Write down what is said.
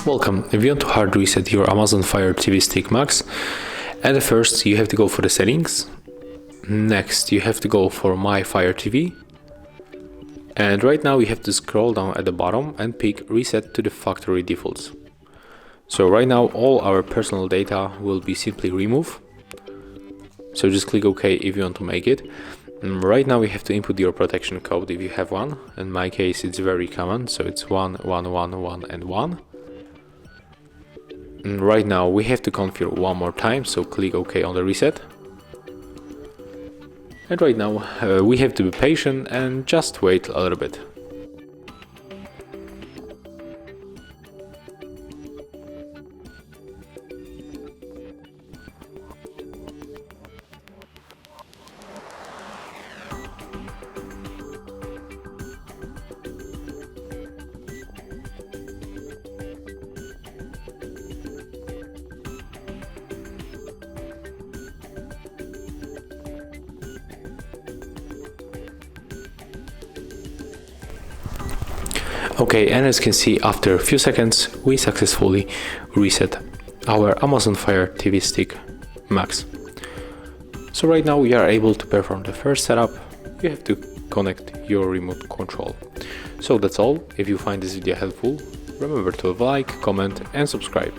Welcome. If you want to hard reset your Amazon Fire TV Stick Max, at first you have to go for the settings. Next you have to go for My Fire TV. And right now you have to scroll down at the bottom and pick Reset to the factory defaults. So right now all our personal data will be simply removed. So just click OK if you want to make it. Right now we have to input your protection code if you have one. In my case it's very common, so it's 1111 and 1. And right now we have to configure one more time, so click OK on the reset. And right now we have to be patient and just wait a little bit. Okay, and as you can see, after a few seconds we successfully reset our Amazon Fire TV Stick Max. So right now we are able to perform the first setup. You have to connect your remote control. So that's all. If you find this video helpful, remember to like, comment and subscribe.